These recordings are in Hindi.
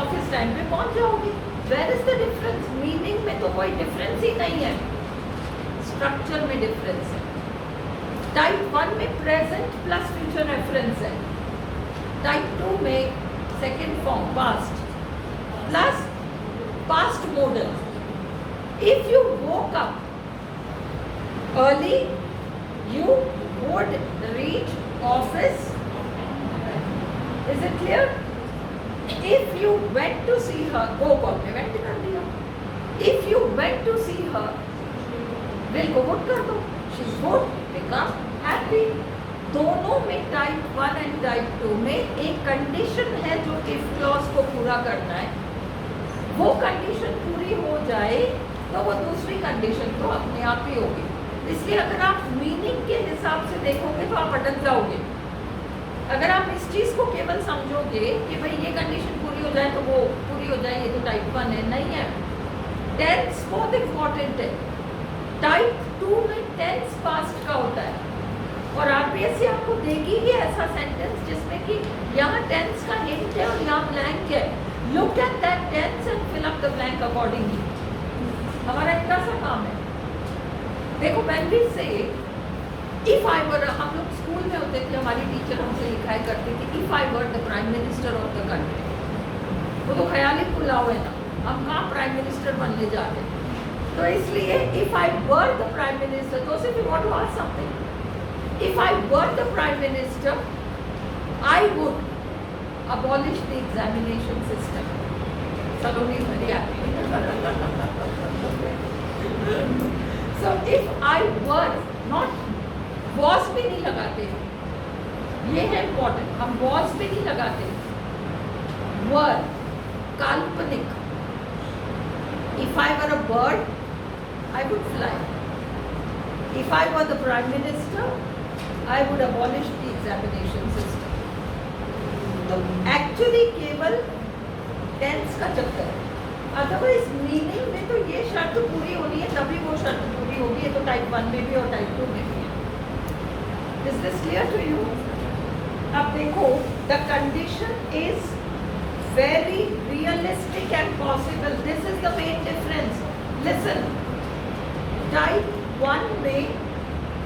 ऑफिस टाइम पे पहुंच जाओगे। Where is the difference? Meaning में तो कोई डिफरेंस ही नहीं है, स्ट्रक्चर में डिफरेंस है। टाइप 1 में प्रेजेंट प्लस फ्यूचर रेफरेंस है, टाइप 2 में second form past plus past model. If you woke up early you would reach office. Is it clear? If you went to see her, go compliment कर दिया। If you went to see her, will को good कर दो, she's good, become happy। दोनों में टाइप 1 एंड टाइप 2 में एक कंडीशन है जो इफ क्लॉज को पूरा करना है। वो कंडीशन पूरी हो जाए तो वो दूसरी कंडीशन तो अपने आप ही होगी। इसलिए अगर आप मीनिंग के हिसाब से देखोगे तो आप अटक जाओगे। अगर आप इस चीज़ को केवल समझोगे कि भाई ये कंडीशन पूरी हो जाए तो वो पूरी हो जाए, ये तो टाइप 1 है, नहीं है। टेंस बहुत इम्पॉर्टेंट है। टाइप 2 में टेंस पास्ट का होता है और आरपीएससी आपको देगी ही ऐसा सेंटेंस जिसमें कि यहाँ टेंस का हिंट है और यहाँ ब्लैंक है। Look at that tense and fill up the blank accordingly. हमारा इतना सा काम है। देखो when we say if I were, हम लोग स्कूल में होते थे, हमारी टीचर हमसे लिखाया करती थी if I were the prime minister of the country। वो तो ख्याल ही पुलाव है ना, हम कहाँ प्राइम मिनिस्टर बनने जा रहे हैं। तो इसलिए if I were the prime minister, तो if you want to ask something, if I were the prime minister I would abolish the examination system। Saloni is very happy। So if I were, not was भी नहीं लगाते, ये है इम्पोर्टेंट, हम was भी नहीं लगाते, were काल्पनिक। If I were a bird, I would fly। If I were the prime minister, I would abolish the examination system। तो एक्चुअली केवल टेंस का चक्कर है, अदरवाइज मीनिंग में तो ये शर्त पूरी होनी है तभी वो शर्त पूरी होगी। ये तो टाइप 1 में भी और टाइप 2 में भी है। Is this clear to you? अब देखो, the condition is very realistic and possible. This is the main difference. Listen, type 1 में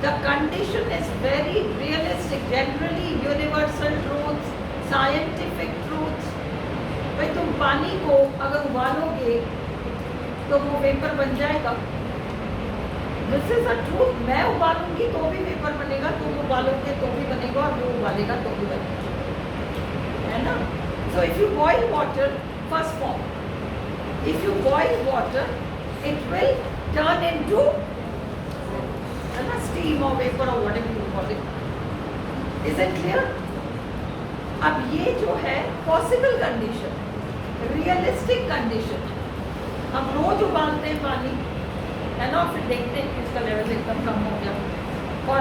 the condition is very realistic, generally universal truths, scientific truths. भाई तुम पानी को अगर उबालोगे तो वो वेपर बन जाएगा। This is a truth. मैं उबालूंगी तो भी वेपर बनेगा, तुम उबालोगे तो भी बनेगा और वो उबालेगा तो भी बनेगा, है ना? So if you boil water, first form, if you boil water it will turn into, है ना, स्टीम और वेपर और whatever you call it. Is it clear? अब ये जो है पॉसिबल कंडीशन, रियलिस्टिक कंडीशन। हम रोज उबालते हैं पानी, है ना, फिर देखते हैं कि इसका लेवल एकदम कम हो गया, और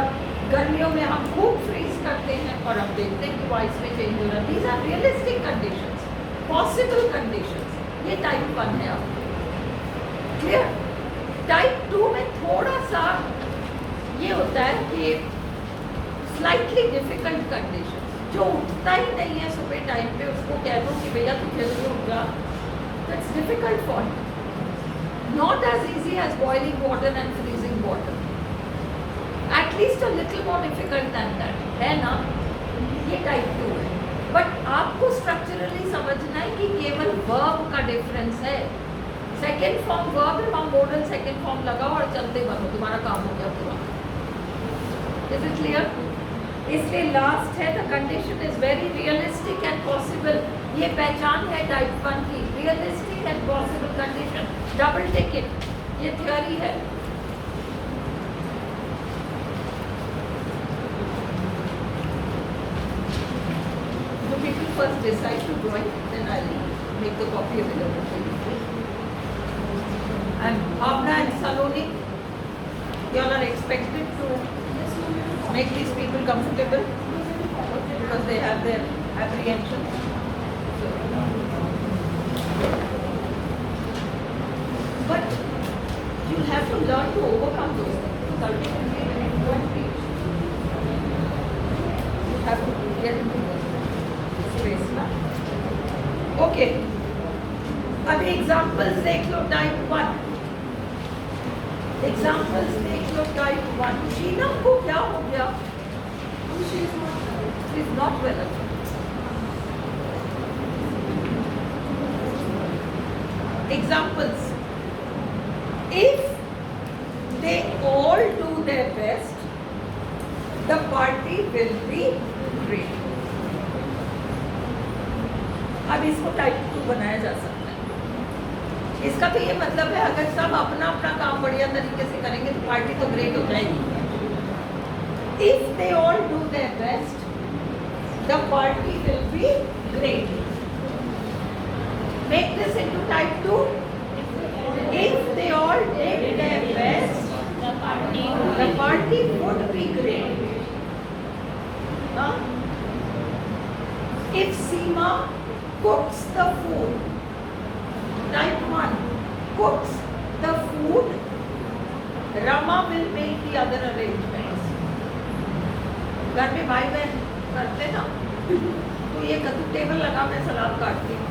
गर्मियों में हम खूब फ्रीज करते हैं और अब देखते हैं कि वो आइस में चेंज हो रहा है। These are realistic conditions, possible conditions. ये टाइप 1 है। अब क्लियर? टाइप 2 में थोड़ा सा ये होता है कि स्लाइटली डिफिकल्ट कंडीशन, जो उठता ही नहीं है सुबह टाइम पे, उसको कह दो कि भैया तू जल्दी उठ जा, that's difficult for him. Not as easy as boiling water and freezing water, at least a little more difficult than that, है ना? ये टाइप 2 है। बट आपको स्ट्रक्चरली समझना है कि केवल वर्ब का डिफरेंस है। सेकेंड फॉर्म वर्ब है, वहाँ मॉडल सेकेंड फॉर्म लगाओ और चलते बनो, तुम्हारा काम हो गया पूरा। Is it clear? इसलिए लास्ट है, the condition is very realistic and possible. ये पहचान है टाइप 1 की, realistic and possible condition. Double tick it, ये थ्योरी है। The people first decide to join, then I'll make the copy available for you. And Bhavna and Saloni, you all are expected to make these people comfortable because they have their apprehensions. But you have to learn to overcome those things. Ultimately, when you go and teach, you have to get into the space. Okay. अभी एग्जाम्पल्स देख लो टाइप 1। एग्जाम्पल्स देख लो टाइप 1। शीनम को क्या हो गया? She is not well. Examples. If they all do their best, the party will be great. अब इसको टाइप 2 बनाया जा सकता है। इसका तो ये मतलब है अगर सब अपना अपना काम बढ़िया तरीके से करेंगे तो पार्टी तो ग्रेट हो जाएगी। If they all do their best, the party will be great. Make this into type 2. If they all did their best, the party would be great. Huh? If Seema cooks the food, type 1, cooks the food, Rama will make the other arrangements. घर में भाई बहन करते ना, तो ये तू टेबल लगा मैं सलाद काटती हूँ,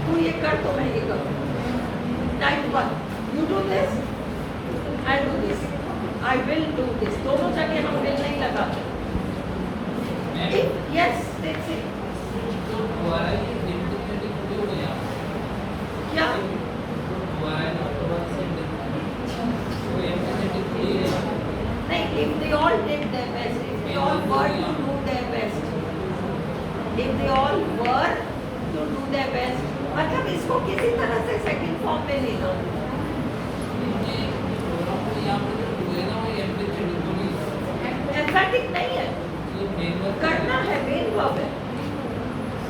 तू ये कर तो मैं ये करूँ। Type 1, you do this, I do this, I will do this। दोनों जगह हम will नहीं लगाते। Yes, that's it। क्या? नहीं, if they all did their best, if they all were to do their best, if they all were to do their best, मतलब इसको किसी तरह से सेकंड फॉर्म में लेना। एम्फैटिक नहीं है, करना है, मेन वर्ब है,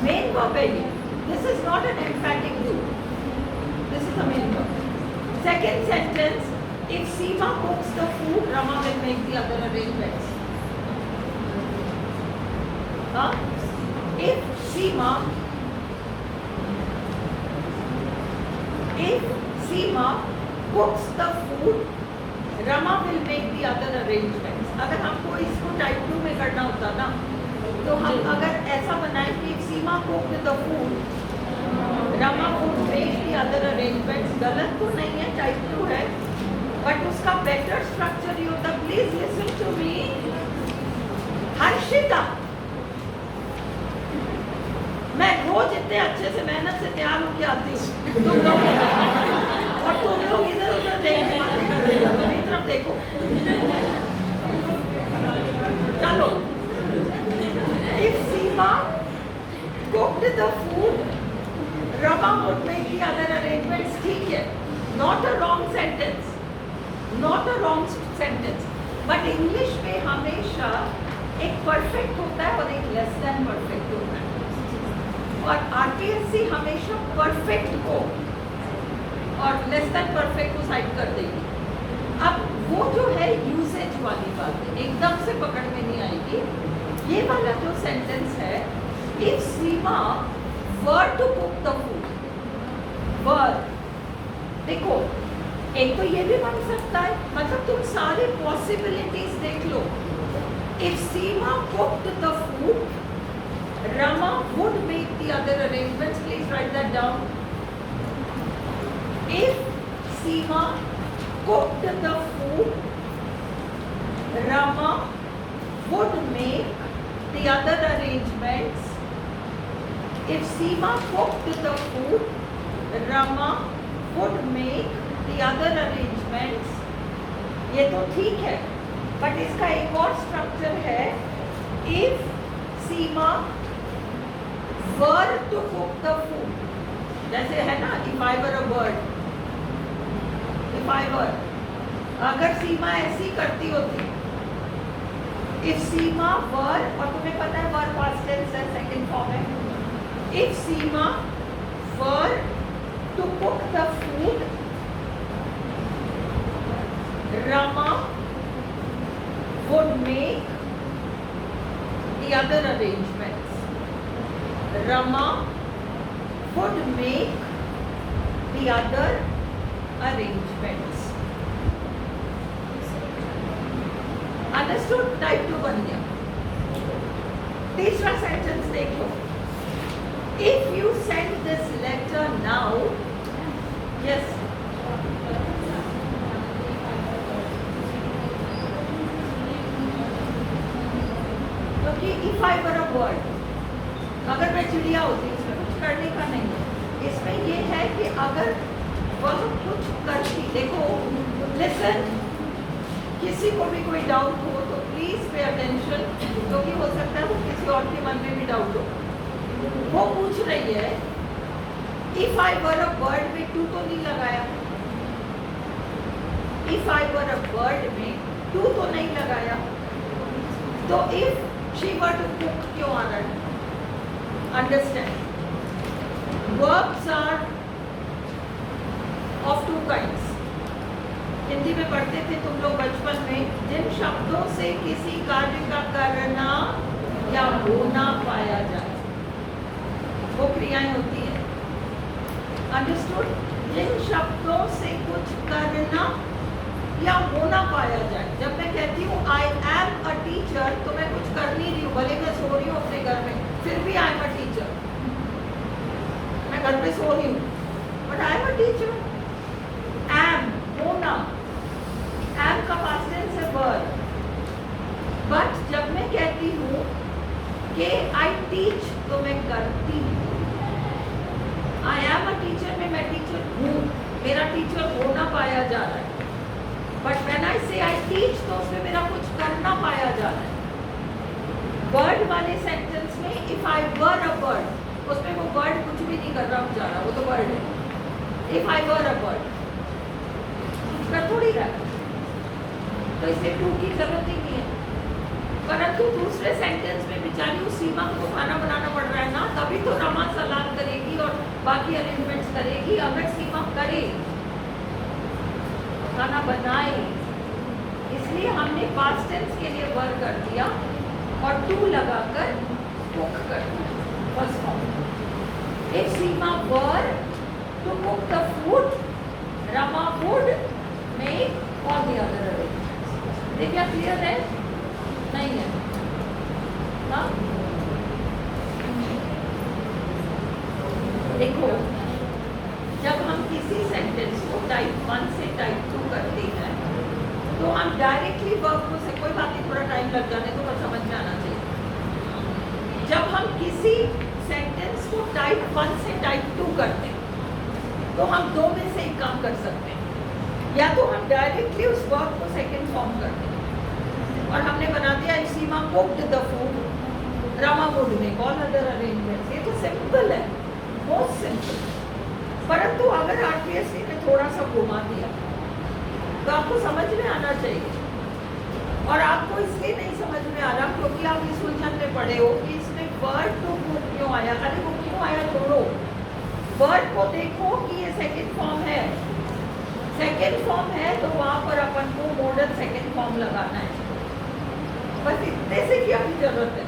मेन वर्ब है ये। This is not an एम्फैटिक do, this is the main verb. Second sentence, if Seema cooks the food, Rama will make the other arrangements. Huh? If Seema cooks the food, Rama will make the other arrangements. अगर हमको इसको टाइप 2 में करना होता ना, तो हम अगर ऐसा बनाए कि if Seema cooked the food, Rama would make the other arrangements। गलत तो नहीं है, टाइप 2 है, बट उसका बेटर स्ट्रक्चर ये होता। Please listen to me. Harshita, मैं रोज इतने अच्छे से मेहनत से तैयार होके आती हूँ, तुम लोग और तुम लोग इधर उधर देखने मेरी तरफ देखो। चलो, if Seema cooked the food, Rama would make the other arrangements। ठीक है, not a wrong sentence, not a wrong sentence, but English में हमेशा एक perfect होता है और एक less than perfect होता है, और RPSC हमेशा perfect को और less than perfect को साइड कर देगी। अब वो जो है यूसेज वाली बात है, एकदम से पकड़ में नहीं आएगी। ये वाला जो सेंटेंस है, if Seema were to cook the food, were, देखो एक तो ये भी बन सकता है, मतलब तुम सारे पॉसिबिलिटीज देख लो। If Seema cooked the food, Rama would make the other arrangements। Please write that down। If Seema cooked the food, Rama would make the other arrangements। If Seema cooked the food, Rama would make the other arrangements। ये तो ठीक है, बट इसका एक और स्ट्रक्चर है। If Seema were to cook the food, जैसे है ना, if I were a bird, if I were, अगर सीमा ऐसी करती होती, if Seema were, और तुम्हें पता है were past tense है, सेकंड फॉर्म है। If Seema were to cook the food, Rama would make the other arrangements। Rama would make the other arrangements। Understood? Type 2 बन गया। तीसरा सेंटेंस देख लो। If you send this letter now? Yes. क्योंकि if I were a bird, अगर मैं चिड़िया होती इसमें कुछ करने का नहीं है। इसमें ये है कि अगर वह कुछ करती, देखो लिसन, किसी को भी कोई डाउट हो तो प्लीज पे अटेंशन, क्योंकि हो सकता है वो किसी और के मन में भी डाउट हो। वो पूछ रही है if I were a bird में टू तो नहीं लगाया, if I were a bird में टू तो नहीं लगाया, तो if she were to cook क्यों आ रहा है? Understand, verbs are of two kinds. Hindi में पढ़ते थे तुम लोग बचपन में, जिन शब्दों से किसी कार्य का करना या होना पाया जाए, वो क्रियाएं होती हैं। अंडरस्टूड? जिन शब्दों से कुछ करना या होना पाया जाए। जब मैं कहती हूँ आई एम अ टीचर, तो मैं कुछ कर नहीं रही हूँ, भले मैं सो रही हूँ अपने घर में, फिर भी आई एम अ टीचर। मैं घर में सो रही हूँ but I am a teacher. Am, होना, एम का पास्ट टेंस है वर्ब। बट जब मैं कहती हूँ कि आई टीच, तो मैं करती हूँ। आई एम अ टीचर में मैं टीचर हूँ, मेरा टीचर होना पाया जा रहा है। बट व्हेन आई से आई टीच, तो उसमें मेरा कुछ करना पाया जा रहा है। वर्ड वाले सेंटेंस में if I were a bird, उसमें वो बर्ड कुछ भी नहीं कर रहा जा रहा, वो तो वर्ड है। If I were a bird कर थोड़ी रहा, तो इसे टू की जरूरत ही नहीं है। परंतु दूसरे सेंटेंस में बेचारी उस सीमा को खाना बनाना पड़ रहा है ना, तभी तो रमा सलाद करेगी और बाकी अरेंजमेंट्स करेगी। अगर सीमा करे, खाना बनाए, इसलिए हमने पास्ट टेंस के लिए वर कर दिया और टू लगाकर कुक कर दिया first form. If Seema were to cook the food, Rama would make all the other arrangements. देखिए क्लियर है? नहीं है? हाँ, देखो जब हम किसी सेंटेंस को टाइप 1 से टाइप 2 करते हैं, तो हम डायरेक्टली वर्ब को से, कोई बात नहीं, थोड़ा टाइम लग जाने तो बस समझ में आना चाहिए। जब हम किसी सेंटेंस को टाइप 1 से टाइप 2 करते हैं, तो हम दो में से एक काम कर सकते हैं। या तो हम डायरेक्टली उस वर्ब को सेकंड फॉर्म करते हैं और हमने बना दिया Seema cooked the food, Rama would make all other arrangements. ये तो सिंपल है, मोस्ट सिंपल। परंतु अगर आरपीएससी ने थोड़ा सा घुमा दिया तो आपको समझ में आना चाहिए। और आपको इसलिए नहीं समझ में आ रहा क्योंकि आप इस उलझन में पड़े हो कि इसमें वर्ड टू कुक क्यों आया। अरे वो क्यों आया छोड़ो, वर्ड को देखो कि ये सेकंड फॉर्म है। सेकंड फॉर्म है तो वहां पर अपन को मॉडर्न सेकंड फॉर्म लगाना है। बस इतने से क्या की जरूरत है,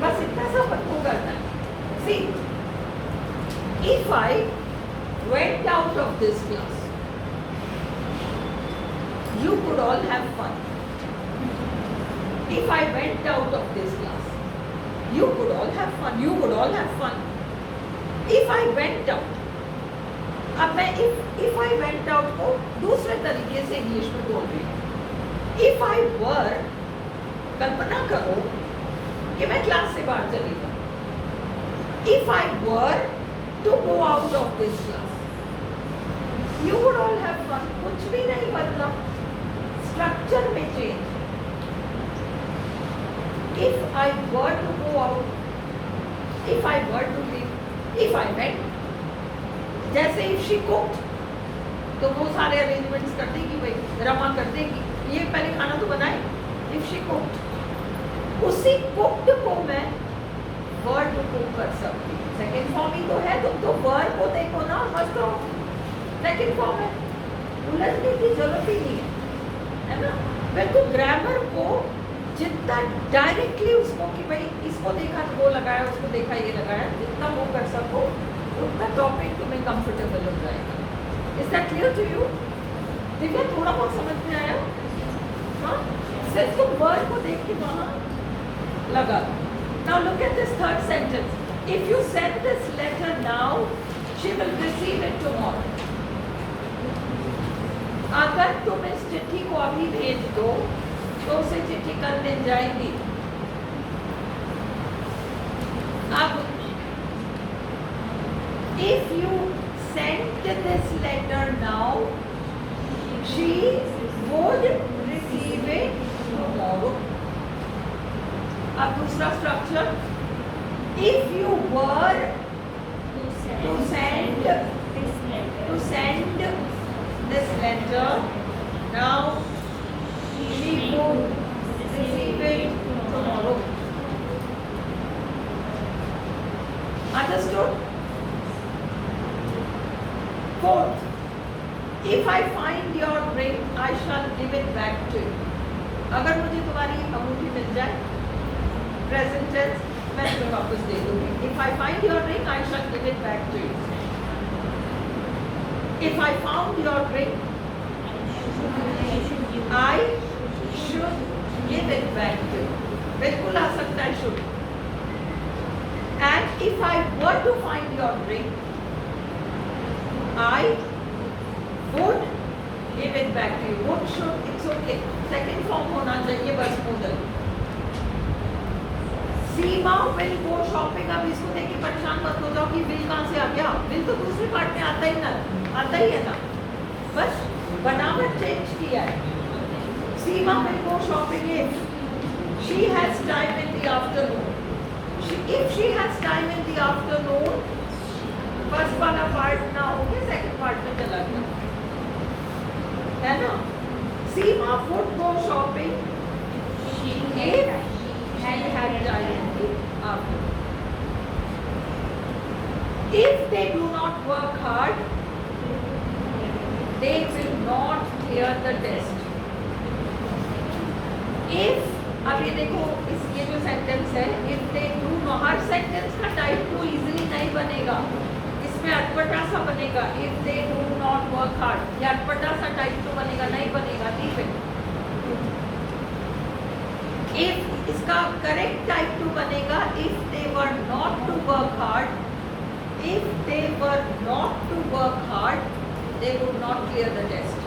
बस इतना सा अपन को करना है। सी, if I went out of this class, you could all have fun. If I went out of this class, you could all have fun. You could all have fun. If I went out, अब मैं if I went out को दूसरे तरीके से इंग्लिश में बोल रही हूँ। If I were, कल्पना करो कि मैं क्लास से बाहर चली जाऊँ। If I were to go out of this class, you would all have fun. कुछ भी नहीं बदला, स्ट्रक्चर में change. If I were to go out, if I were to leave, if I went, जैसे if she cooked, तो वो सारे अरेंजमेंट्स कर देगी भाई, रमा कर देगी, ये पहले खाना तो बनाए। If she cooked, उसी cooked को मैं वर्ड को कर सकती हूँ। सेकेंड फॉर्म ही तो है, तुम तो वर्ड को देखो ना, मस्त हो, सेकेंड फॉर्म है, उलझने की जरूरत ही नहीं है ना। बिल्कुल ग्रामर को जितना डायरेक्टली उसको कि भाई इसको देखा तो वो लगाया, उसको देखा ये लगाया, जितना वो कर सको उतना टॉपिक तुम्हें कंफर्टेबल हो जाएगा। Is that clear to you? देखिए थोड़ा बहुत समझ में आया? हाँ, सिर्फ तुम वर्ड को देख के वहाँ लगा। Now look at this third sentence. If you send this letter now, she will receive it tomorrow. अगर तुम इस चिट्ठी को अभी भेज दो तो उसे चिट्ठी कल मिल जाएगी. अब if you send this letter now, she would receive it tomorrow. अब दूसरा structure, if you were to send this letter now, she would receive it tomorrow. Understood? Fourth, if I find your ring, I shall give it back to you. अगर मुझे तुम्हारी अंगूठी मिल जाए, present tense, मैं तुम्हें वापस दे दूँगी. If I find your ring, I shall give it back to you. If I found your ring, I should give it back to you. बिल्कुल आ सकता है should. And if I were to find your ring, I would give it back to you. Would, should, it's okay. Second form होना चाहिए बस modal. Seema will go shopping. अब इसको देख के परेशान मत हो जाओ कि will कहाँ से आ गया. will तो दूसरे पार्ट में आता ही है ना. बस बनावट चेंज किया है. सीमा will go shopping if she has time in the afternoon. If she has time in the afternoon, first वाला पार्ट ना होके सेकंड पार्ट में चला गया, है ना. सीमा would go shopping if she had time in the afternoon. If they do not work hard, they will not clear the test. If, अब ये देखो ये जो सेंटेंस है, if they do not, her sentence का टाइप को इजीली नहीं बनेगा, इसमें अटपटा सा बनेगा. if they do not work hard, ये अटपटा सा टाइप तो बनेगा नहीं बनेगा. Leave it. if इसका करेक्ट टाइप टू बनेगा if they were not to work hard. if they were not to work hard, they would not clear the test.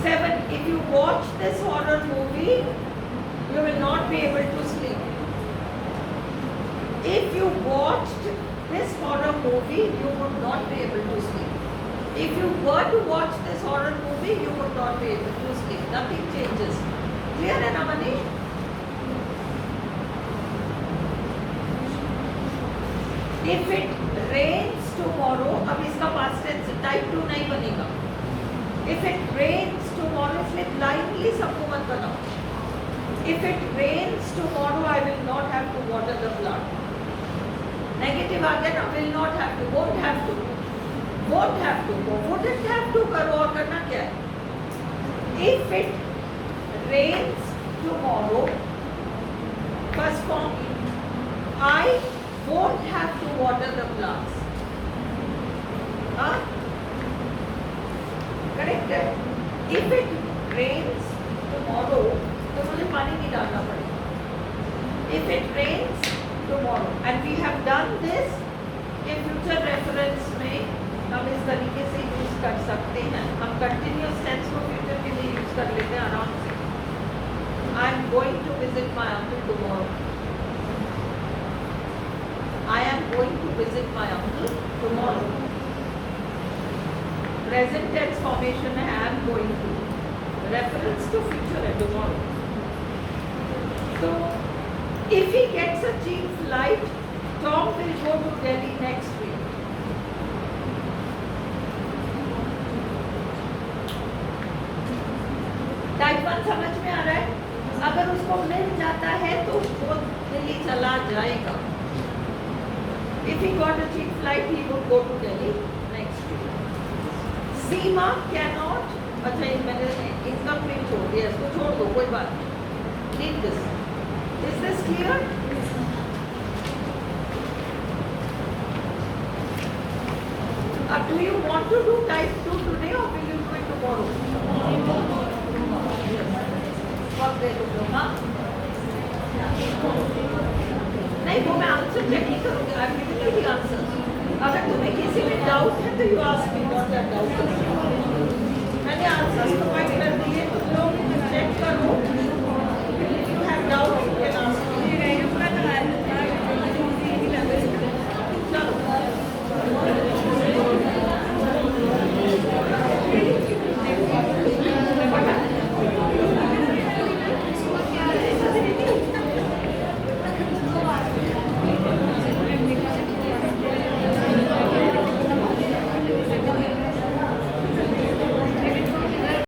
7. If you watch this horror movie, you will not be able to sleep. If you watched this horror movie, you would not be able to sleep. If you were to watch this horror movie, you would not be able to sleep. Nothing changes. Clear है ना Manish? If it rains tomorrow, अब इसका past tense type 2 नहीं बनेगा. If it rains tomorrow, इसलिए blindly सबको मत बनाओ. If it rains tomorrow, I will not have to water the plant. Negative आ गया ना, will not have to, won't have to, won't have to, wouldn't have to करो और करना क्या है? If it rains tomorrow, first form, I won't have to water the plants. हाँ? Correct है? If it rains tomorrow, तो मुझे पानी नहीं डालना पड़ेगा. If it rains tomorrow, and we have done this in future reference में हम इस तरीके से यूज कर सकते हैं. हम continuous tense को future के लिए यूज कर लेते हैं आराम से. I am going to visit my uncle tomorrow. I am going to visit my uncle tomorrow. Present tense formation है I am going to. Reference to future है tomorrow. So, if he gets a cheap flight, Tom will go to Delhi next week. Type 1 समझ में आ रहा है? अगर उसको मिल जाता है तो वो दिल्ली चला जाएगा. If he got a cheap flight, he would go to Delhi next week. Seema cannot. अच्छा मैंने incomplete छोड़ दिया, इसको छोड़ दो कोई बात नहीं. Leave this. Is this clear? Do you want to do type 2 today or will you do it tomorrow? Yes. What they do, huh? देखो मैं आंसर चेक नहीं करूँगी, I am giving you the answer. अगर तुम्हें किसी में डाउट है तो you ask me what that doubt is.